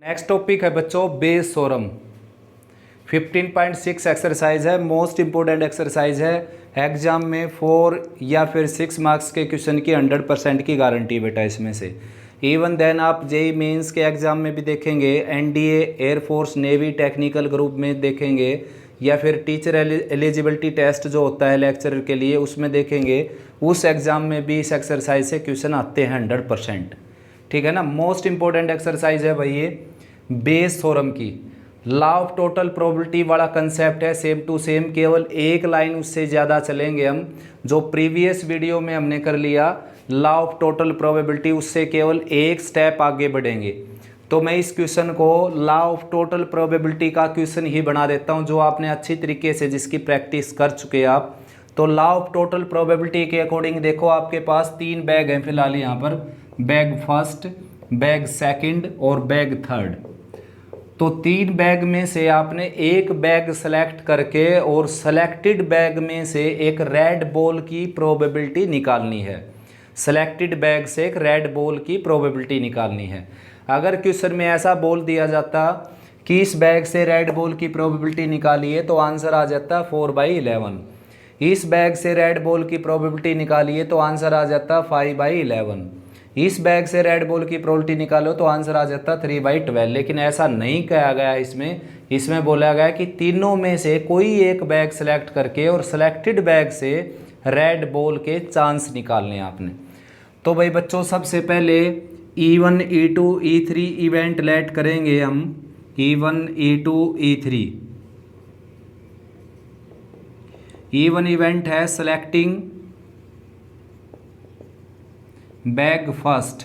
Next topic है बच्चों Bayes theorem. 15.6 exercise है, मोस्ट इंपॉर्टेंट एक्सरसाइज है। एग्जाम में 4 या फिर 6 मार्क्स के क्वेश्चन की 100% की गारंटी बेटा इसमें से। इवन देन आप जेई मेंस के एग्जाम में भी देखेंगे, NDA, air force, navy, technical group में देखेंगे, या फिर टीचर एलिजिबिलिटी टेस्ट जो होता है लेक्चरर के लिए उसमें देखेंगे, उस एग्ज़ाम में भी इस एक्सरसाइज से क्वेश्चन आते हैं 100%। ठीक है ना। मोस्ट इंपॉर्टेंट एक्सरसाइज है भाई ये बेस थ्योरम की। लॉ ऑफ टोटल प्रोबेबिलिटी वाला कंसेप्ट है, सेम टू सेम, केवल एक लाइन उससे ज़्यादा चलेंगे हम। जो प्रीवियस वीडियो में हमने कर लिया लॉ ऑफ टोटल प्रोबेबिलिटी, उससे केवल एक स्टेप आगे बढ़ेंगे। तो मैं इस क्वेश्चन को लॉ ऑफ टोटल प्रोबेबिलिटी का क्वेश्चन ही बना देता हूं, जो आपने अच्छी तरीके से जिसकी प्रैक्टिस कर चुके हैं आप। तो लॉ ऑफ टोटल प्रोबेबिलिटी के अकॉर्डिंग देखो, आपके पास 3 बैग हैं फिलहाल यहाँ पर, बैग फर्स्ट, बैग सेकंड और बैग थर्ड। तो 3 बैग में से आपने एक बैग सेलेक्ट करके और सेलेक्टेड बैग में से एक रेड बॉल की प्रोबेबिलिटी निकालनी है। सेलेक्टेड बैग से एक रेड बॉल की प्रोबेबिलिटी निकालनी है। अगर क्वेश्चन में ऐसा बोल दिया जाता कि इस बैग से रेड बॉल की प्रोबेबिलिटी निकालिए, तो आंसर आ जाता 4/11। इस बैग से रेड बॉल की प्रोबेबिलिटी निकालिए तो आंसर आ जाता 5/11। इस बैग से रेड बॉल की प्रोबेबिलिटी निकालो तो आंसर आ जाता 3/12। लेकिन ऐसा नहीं कहा गया इसमें बोला गया कि तीनों में से कोई एक बैग सेलेक्ट करके और सेलेक्टेड बैग से रेड बॉल के चांस निकालने आपने। तो भाई बच्चों, सबसे पहले E1, E2, E3 event late करेंगे हम। E1, E2, E3। E1 event है सेलेक्टिंग बैग फर्स्ट,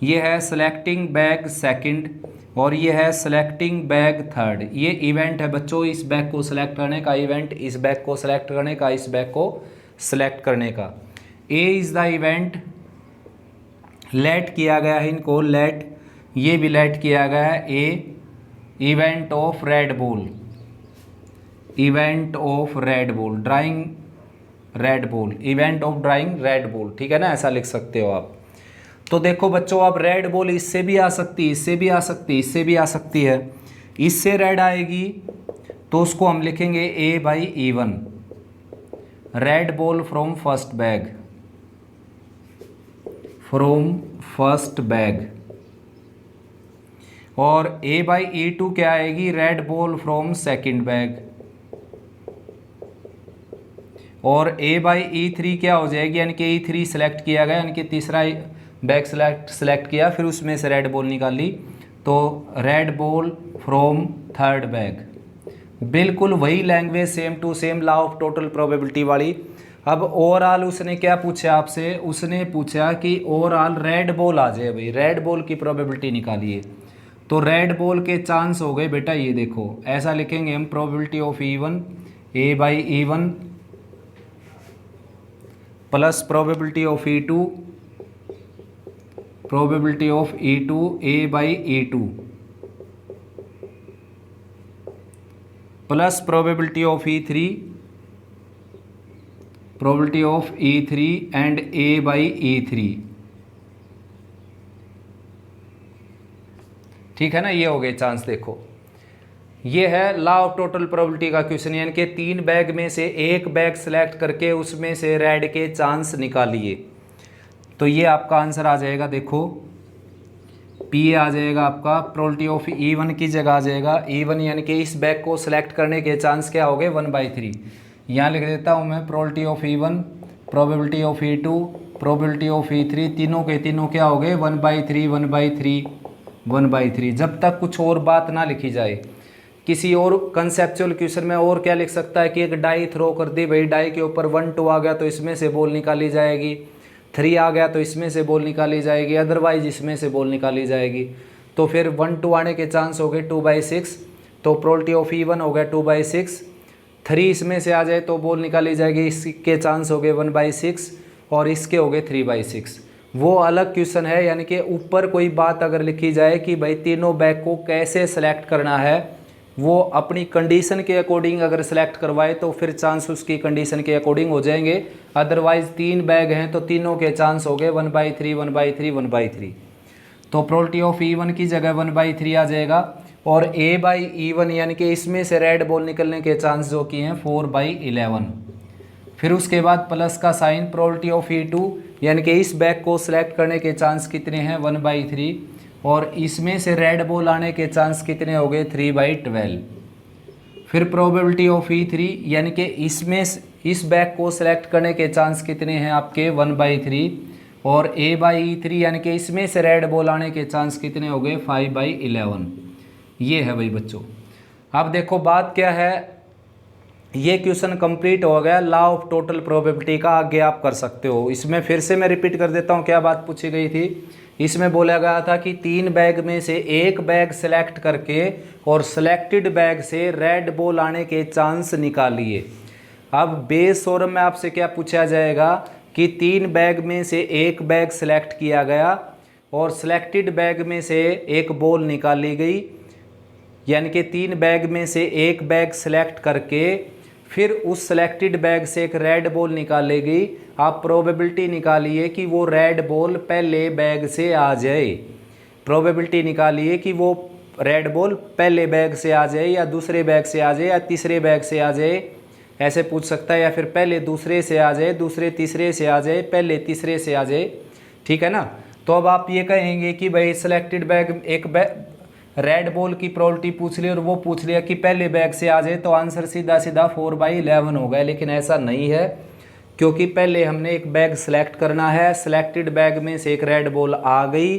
ये है सेलेक्टिंग बैग सेकंड, और ये है सेलेक्टिंग बैग थर्ड। ये इवेंट है बच्चों इस बैग को सेलेक्ट करने का, इवेंट इस बैग को सेलेक्ट करने का, इस बैग को सेलेक्ट करने का। A is the event, let किया गया है इनको, लेट, ये भी लेट किया गया है। A event of red ball, event of red ball, drawing red ball, event of drawing red ball. ठीक है ना, ऐसा लिख सकते हो आप। तो देखो बच्चों, अब रेड बॉल इससे भी आ सकती है, इससे भी आ सकती है, इससे भी आ सकती है। इससे रेड आएगी तो उसको हम लिखेंगे A/E1, red ball from first bag, from first bag. और A/E2 क्या आएगी, red ball from second bag. और A/E3 क्या हो जाएगी, यानी कि E3 सेलेक्ट किया गया, यानी कि तीसरा बैग सेलेक्ट किया, फिर उसमें से रेड बॉल निकाली, तो red ball from third bag. बिल्कुल वही language, same to same, law of total probability वाली। अब ओवरऑल उसने क्या पूछा आपसे, उसने पूछा कि ओवरऑल रेड बॉल आ जाए भाई, रेड बॉल की प्रोबेबिलिटी निकालिए। तो रेड बॉल के चांस हो गए बेटा, ये देखो ऐसा लिखेंगे हम, probability of E1 A/E1 plus probability of E2, probability of E2 A/E2 plus probability of E3, probability of E3 and A/E3। ठीक है ना, ये हो गए चांस। देखो ये है लॉ ऑफ टोटल प्रोबेबिलिटी का क्वेश्चन, यानी कि 3 बैग में से एक बैग सेलेक्ट करके उसमें से रेड के चांस निकालिए। तो ये आपका आंसर आ जाएगा, देखो P आ जाएगा आपका, प्रोबेबिलिटी ऑफ E1 की जगह आ जाएगा E1, यानी कि इस बैग को सेलेक्ट करने के चांस क्या हो गए 1/3। यहाँ लिख देता हूँ मैं, probability of E1, probability of E2, probability of E3, तीनों के तीनों क्या हो गए 1/3 1/3 1/3। जब तक कुछ और बात ना लिखी जाए। किसी और कंसेप्चुअल क्वेश्चन में और क्या लिख सकता है कि एक डाई थ्रो कर दी भाई, डाई के ऊपर 1 2 आ गया तो इसमें से बॉल निकाली जाएगी, 3 आ गया तो इसमें से बॉल निकाली जाएगी, अदरवाइज इसमें से बॉल निकाली जाएगी। तो फिर 1 2 आने के चांस हो गए 2/6, तो प्रोबेबिलिटी ऑफ E1 हो गया 2/6। 3 इसमें से आ जाए तो बॉल निकाली जाएगी, इसके चांस हो गए 1/6 और इसके हो गए 3/6। वो अलग क्वेश्चन है, यानी कि ऊपर कोई बात अगर लिखी जाए कि भाई तीनों बैग को कैसे सेलेक्ट करना है, वो अपनी कंडीशन के अकॉर्डिंग अगर सेलेक्ट करवाए तो फिर चांस उसकी कंडीशन के अकॉर्डिंग हो जाएंगे। अदरवाइज 3 बैग हैं तो तीनों के चांस हो गए 1/3 1/3 1/3। तो प्रोबेबिलिटी ऑफ E1 की जगह 1/3 आ जाएगा, और A/E1 यानी कि इसमें से रेड बॉल निकलने के चांस जो कि हैं 4/11। फिर उसके बाद प्लस का साइन, प्रोबेबिलिटी ऑफ E2 यानी कि इस बैग को सिलेक्ट करने के चांस कितने हैं 1/3, और इसमें से रेड बॉल आने के चांस कितने हो गए 3/12। फिर प्रोबेबिलिटी ऑफ E3 यानी कि इसमें इस बैग को सिलेक्ट करने के चांस कितने हैं आपके 1/3, और A/E3 यानी कि इसमें से रेड बॉल आने के चांस कितने हो गए 5/11। ये है भाई बच्चों। अब देखो बात क्या है, ये क्वेश्चन कंप्लीट हो गया लॉ ऑफ टोटल प्रोबेबिलिटी का। आगे आप कर सकते हो। इसमें फिर से मैं रिपीट कर देता हूँ क्या बात पूछी गई थी। इसमें बोला गया था कि 3 बैग में से एक बैग सेलेक्ट करके और सिलेक्टेड बैग से रेड बॉल आने के चांस निकालिए। अब बेस थ्योरम में आपसे क्या पूछा जाएगा कि 3 बैग में से एक बैग सिलेक्ट किया गया और सिलेक्टेड बैग में से एक बॉल निकाली गई, यानी कि 3 बैग में से एक बैग सिलेक्ट करके फिर उस सिलेक्टेड बैग से एक रेड बॉल निकाली गई। आप प्रोबेबिलिटी निकालिए कि वो रेड बॉल पहले बैग से आ जाए। प्रोबेबिलिटी निकालिए कि वो रेड बॉल पहले बैग से आ जाए या दूसरे बैग से आ जाए या तीसरे बैग से आ जाए, ऐसे पूछ सकता है। या फिर पहले दूसरे से आ जाए, दूसरे तीसरे से आ जाए, पहले तीसरे से आ जाए। ठीक है ना। तो अब आप ये कहेंगे कि भाई सिलेक्टेड बैग एक बैग रेड बॉल की प्रोबेबिलिटी पूछ ली और वो पूछ लिया कि पहले बैग से आ जाए, तो आंसर सीधा सीधा 4/11 हो गया। लेकिन ऐसा नहीं है, क्योंकि पहले हमने एक बैग सिलेक्ट करना है। सिलेक्टेड बैग में से एक रेड बॉल आ गई,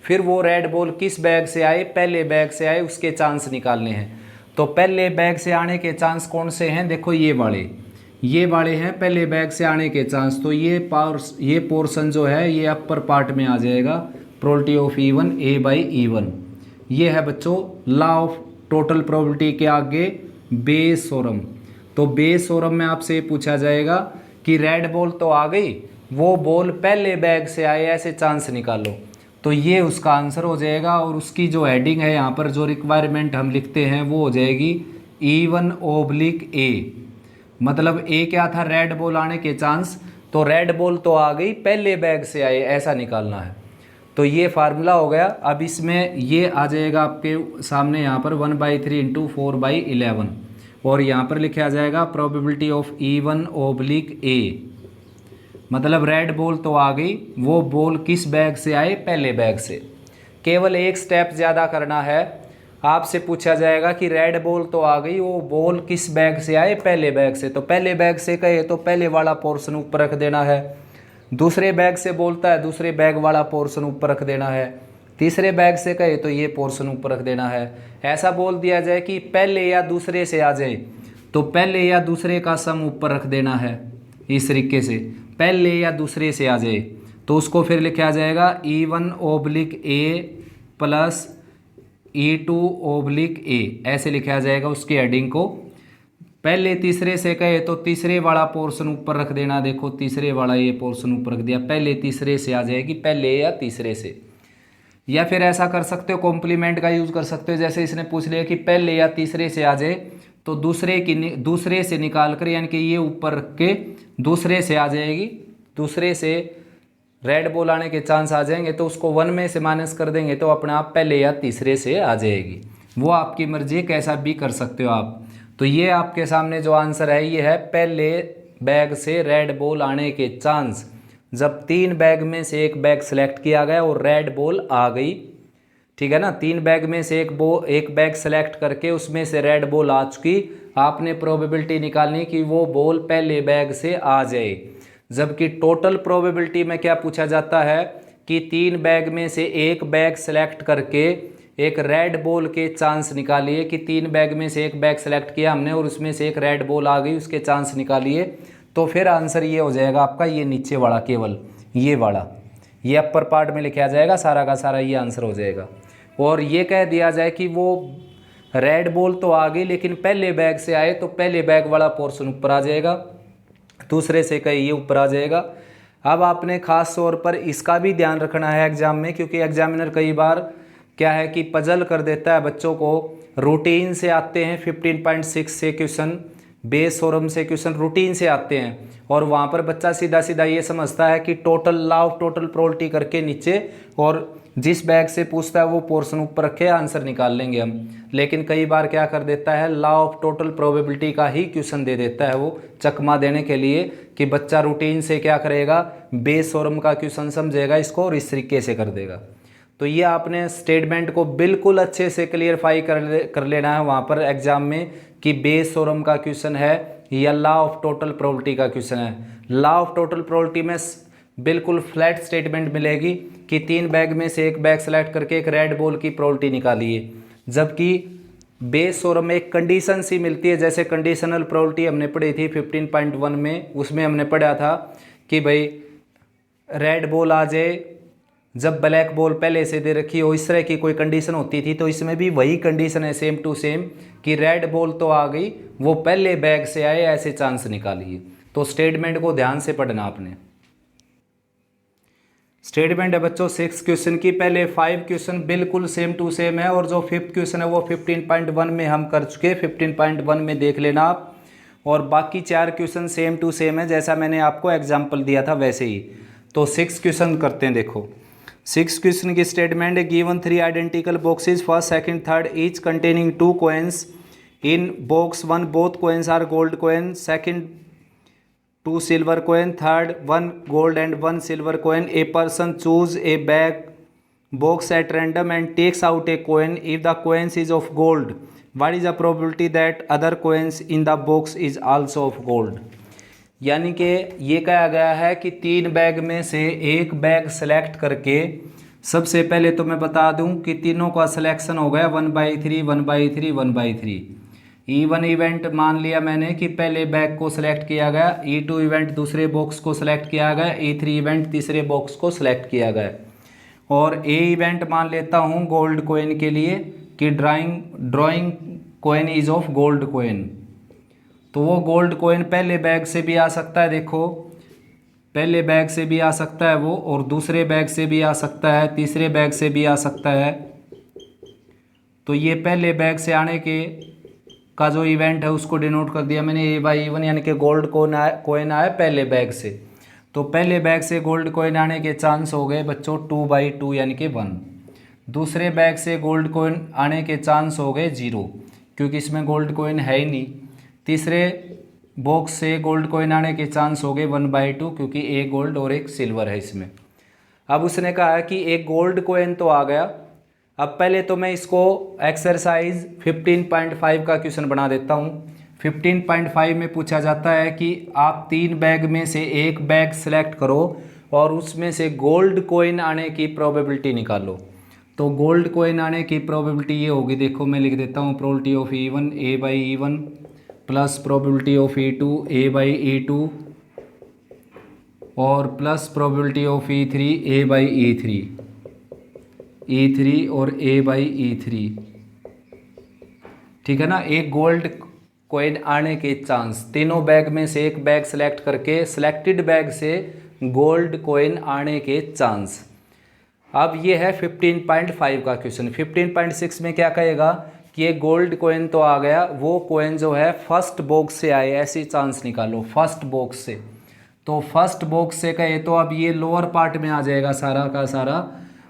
फिर वो रेड बॉल किस बैग से आए, पहले बैग से आए, उसके चांस निकालने हैं। तो पहले बैग से आने के चांस कौन से हैं, देखो ये वाले हैं पहले बैग से आने के चांस। तो ये पोर्शन जो है ये अपर पार्ट में आ जाएगा, प्रोबेबिलिटी ऑफ E1 A/E1। ये है बच्चों लॉ ऑफ टोटल प्रोबेबिलिटी के आगे बेस थ्योरम। तो बेस थ्योरम में आपसे पूछा जाएगा कि रेड बॉल तो आ गई, वो बॉल पहले बैग से आए, ऐसे चांस निकालो। तो ये उसका आंसर हो जाएगा। और उसकी जो हेडिंग है यहाँ पर जो रिक्वायरमेंट हम लिखते हैं वो हो जाएगी E1/A। मतलब ए क्या था, रेड बॉल आने के चांस। तो रेड बॉल तो आ गई, पहले बैग से आए, ऐसा निकालना है। तो ये फार्मूला हो गया। अब इसमें ये आ जाएगा आपके सामने यहाँ पर 1/3 × 4/11, और यहाँ पर लिखा जाएगा प्रोबेबिलिटी ऑफ E1/A। मतलब रेड बॉल तो आ गई, वो बॉल किस बैग से आए, पहले बैग से। केवल एक स्टेप ज़्यादा करना है। आपसे पूछा जाएगा कि रेड बॉल तो आ गई, वो बॉल किस बैग से आए, पहले बैग से। तो पहले बैग से कहे तो पहले वाला पोर्शन ऊपर रख देना है। दूसरे बैग से बोलता है, दूसरे बैग वाला पोर्शन ऊपर रख देना है। तीसरे बैग से कहे तो ये पोर्शन ऊपर रख देना है। ऐसा बोल दिया जाए कि पहले या दूसरे से आ जाए, तो पहले या दूसरे का सम ऊपर रख देना है। इस तरीके से पहले या दूसरे से आ जाए तो उसको फिर लिखा जाएगा E1/A प्लस E2/A, ऐसे लिखा जाएगा उसकी हेडिंग को। पहले तीसरे से कहे तो तीसरे वाला पोर्शन ऊपर रख देना। देखो तीसरे वाला ये पोर्शन ऊपर रख दिया, पहले तीसरे से आ जाएगी, पहले या तीसरे से। या फिर ऐसा कर सकते हो, कॉम्प्लीमेंट का यूज़ कर सकते हो। जैसे इसने पूछ लिया कि पहले या तीसरे से आ जाए, तो दूसरे से निकाल कर, यानी कि ये ऊपर रख के दूसरे से आ जाएगी, दूसरे से रेड बॉल आने के चांस आ जाएंगे, तो उसको 1 में से माइनस कर देंगे तो अपने आप पहले या तीसरे से आ जाएगी। वो आपकी मर्जी, कैसा भी कर सकते हो आप। तो ये आपके सामने जो आंसर है ये है पहले बैग से रेड बॉल आने के चांस, जब 3 बैग में से एक बैग सिलेक्ट किया गया और रेड बॉल आ गई। ठीक है ना। 3 बैग में से एक बैग सेलेक्ट करके उसमें से रेड बॉल आ चुकी, आपने प्रोबेबिलिटी निकालनी कि वो बॉल पहले बैग से आ जाए। जबकि टोटल प्रोबेबिलिटी में क्या पूछा जाता है कि 3 बैग में से एक बैग सेलेक्ट करके एक रेड बॉल के चांस निकालिए। कि 3 बैग में से एक बैग सेलेक्ट किया हमने और उसमें से एक रेड बॉल आ गई, उसके चांस निकालिए। तो फिर आंसर ये हो जाएगा आपका, ये नीचे वाला, केवल ये वाला, ये अपर पार्ट में लिखा जाएगा, सारा का सारा ये आंसर हो जाएगा। और ये कह दिया जाए कि वो रेड बॉल तो आ गई लेकिन पहले बैग से आए, तो पहले बैग वाला पोर्शन ऊपर आ जाएगा, दूसरे से कहीं ये ऊपर आ जाएगा। अब आपने खास तौर पर इसका भी ध्यान रखना है एग्जाम में, क्योंकि एग्जामिनर कई बार क्या है कि पजल कर देता है बच्चों को। रूटीन से आते हैं 15.6 से क्वेश्चन, बेस थ्योरम से क्वेश्चन रूटीन से आते हैं, और वहाँ पर बच्चा सीधा सीधा ये समझता है कि total law of total probability करके नीचे और जिस बैग से पूछता है वो पोर्शन ऊपर रखे आंसर निकाल लेंगे हम। लेकिन कई बार क्या कर देता है, लॉ ऑफ टोटल प्रोबेबिलिटी का ही क्वेश्चन दे देता है वो चकमा देने के लिए कि बच्चा रूटीन से क्या करेगा, बेस थ्योरम का क्वेश्चन समझेगा इसको और इस तरीके से कर देगा। तो ये आपने स्टेटमेंट को बिल्कुल अच्छे से क्लियरफाई कर लेना है वहाँ पर एग्जाम में कि बेस थ्योरम का क्वेश्चन है या लॉ ऑफ टोटल प्रोबेबिलिटी का क्वेश्चन है। लॉ ऑफ टोटल प्रोबेबिलिटी में बिल्कुल फ्लैट स्टेटमेंट मिलेगी कि 3 बैग में से एक बैग सेलेक्ट करके एक रेड बॉल की प्रोबेबिलिटी निकालिए, जबकि बेस थ्योरम में एक कंडीशन सी मिलती है। जैसे कंडीशनल प्रोबेबिलिटी हमने पढ़ी थी 15.1 में, उसमें हमने पढ़ा था कि भाई रेड बॉल आ जाए जब ब्लैक बॉल पहले से दे रखी हो, इस तरह की कोई कंडीशन होती थी। तो इसमें भी वही कंडीशन है सेम टू सेम कि रेड बॉल तो आ गई, वो पहले बैग से आए, ऐसे चांस निकालिए। तो स्टेटमेंट को ध्यान से पढ़ना आपने। स्टेटमेंट है बच्चों 6 क्वेश्चन की, पहले 5 क्वेश्चन बिल्कुल सेम टू सेम है और जो 5th क्वेश्चन है वो 15.1 में हम कर चुके, 15.1 में देख लेना आप। और बाकी 4 क्वेश्चन सेम टू सेम है, जैसा मैंने आपको एग्जाम्पल दिया था वैसे ही। तो 6 क्वेश्चन करते हैं। देखो 6 क्वेश्चन की स्टेटमेंट है, given 3 identical boxes, first second third each containing 2 coins, in box 1 both coins are gold coin, second 2 silver coin, third 1 gold and 1 silver coin. A person choose a bag box at random and takes out a coin. If the coins is of gold, what is the probability that other coins in the box is also of gold? यानी कि ये कहा गया है कि 3 bag में से एक बैग सेलेक्ट करके, सबसे पहले तो मैं बता दूं कि तीनों का सिलेक्शन हो गया 1/3 1/3 1/3। E1 इवेंट मान लिया मैंने कि पहले बैग को सिलेक्ट किया गया, E2 इवेंट दूसरे बॉक्स को सिलेक्ट किया गया, E3 इवेंट तीसरे बॉक्स को सिलेक्ट किया गया। और A इवेंट मान लेता हूँ गोल्ड कोइन के लिए कि drawing coin is of gold coin. तो वो गोल्ड कोइन पहले बैग से भी आ सकता है, देखो पहले बैग से भी आ सकता है वो, और दूसरे बैग से भी आ सकता है, तीसरे बैग से भी आ सकता है। तो ये पहले बैग से आने के का जो इवेंट है उसको डिनोट कर दिया मैंने A/E1, यानी कि गोल्ड कोइन आया पहले बैग से। तो पहले बैग से गोल्ड कोइन आने के चांस हो गए बच्चों 2/2 यानी कि 1। दूसरे बैग से गोल्ड कोइन आने के चांस हो गए 0, क्योंकि इसमें गोल्ड कोइन है ही नहीं। तीसरे बॉक्स से गोल्ड कोइन आने के चांस हो गए 1/2, क्योंकि एक गोल्ड और एक सिल्वर है इसमें। अब उसने कहा कि एक गोल्ड कोइन तो आ गया। अब पहले तो मैं इसको एक्सरसाइज 15.5 का क्वेश्चन बना देता हूँ। 15.5 में पूछा जाता है कि आप 3 बैग में से एक बैग सेलेक्ट करो और उसमें से गोल्ड कोइन आने की प्रोबेबिलिटी निकालो। तो गोल्ड कोइन आने की प्रोबेबिलिटी ये होगी, देखो मैं लिख देता हूँ, probability of E1 A/E1 plus probability of E2 A/E2 और plus probability of E3 A/E3 E3 और A/E3। ठीक है ना। एक गोल्ड कोइन आने के चांस, तीनों बैग में से एक बैग सेलेक्ट करके सिलेक्टेड बैग से गोल्ड कोइन आने के चांस। अब ये है 15.5 का क्वेश्चन। 15.6 में क्या कहेगा कि ये गोल्ड कोइन तो आ गया, वो कोइन जो है फर्स्ट बॉक्स से आए, ऐसी चांस निकालो फर्स्ट बॉक्स से। तो फर्स्ट बॉक्स से कहे तो अब ये लोअर पार्ट में आ जाएगा सारा का सारा,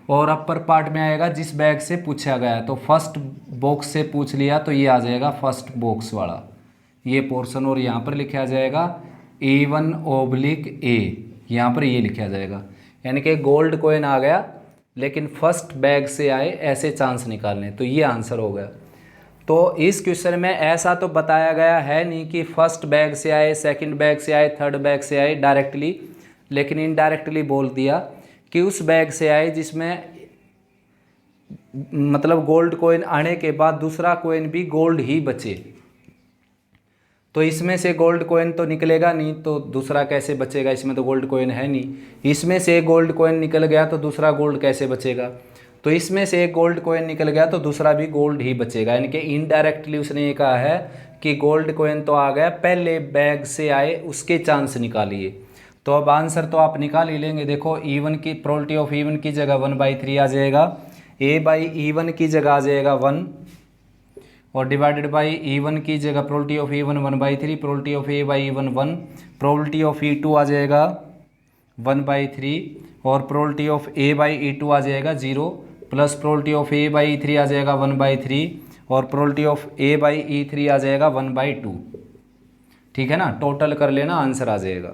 और अपर पार्ट में आएगा जिस बैग से पूछा गया। तो फर्स्ट बॉक्स से पूछ लिया तो ये आ जाएगा फर्स्ट बॉक्स वाला ये पोर्शन, और यहाँ पर लिखा जाएगा A1/A, यहाँ पर ये लिखा जाएगा। यानी कि गोल्ड कोइन आ गया लेकिन फर्स्ट बैग से आए, ऐसे चांस निकालने। तो ये आंसर हो गया। तो इस क्वेश्चन में ऐसा तो बताया गया है नहीं कि फर्स्ट बैग से आए, सेकंड बैग से आए, थर्ड बैग से आए डायरेक्टली, लेकिन इनडायरेक्टली बोल दिया कि उस बैग से आए जिसमें मतलब गोल्ड कोइन आने के बाद दूसरा कोइन भी गोल्ड ही बचे। तो इसमें से गोल्ड कोइन तो निकलेगा नहीं, तो दूसरा कैसे बचेगा, इसमें तो गोल्ड कोइन है नहीं। इसमें से गोल्ड कोइन निकल गया तो दूसरा गोल्ड कैसे बचेगा। तो इसमें से एक गोल्ड कोइन निकल गया तो दूसरा भी गोल्ड ही बचेगा। यानी कि इनडायरेक्टली उसने ये कहा है कि गोल्ड कोइन तो आ गया, पहले बैग से आए उसके चांस निकालिए। तो अब आंसर तो आप निकाल ही लेंगे। देखो E1 की प्रोबेबिलिटी ऑफ E1 की जगह 1/3 आ जाएगा, A/E1 की जगह आ जाएगा 1, और डिवाइडेड बाई E1 की जगह probability of E1 1/3, probability of A/E1 1, probability of E2 आ जाएगा 1/3 और प्रोबेबिलिटी ऑफ A/E2 आ जाएगा 0 प्लस प्रोबेबिलिटी ऑफ A/E3 आ जाएगा 1/3 और प्रोबेबिलिटी ऑफ A/E3 आ जाएगा 1/2। ठीक है ना, टोटल कर लेना, आंसर आ जाएगा।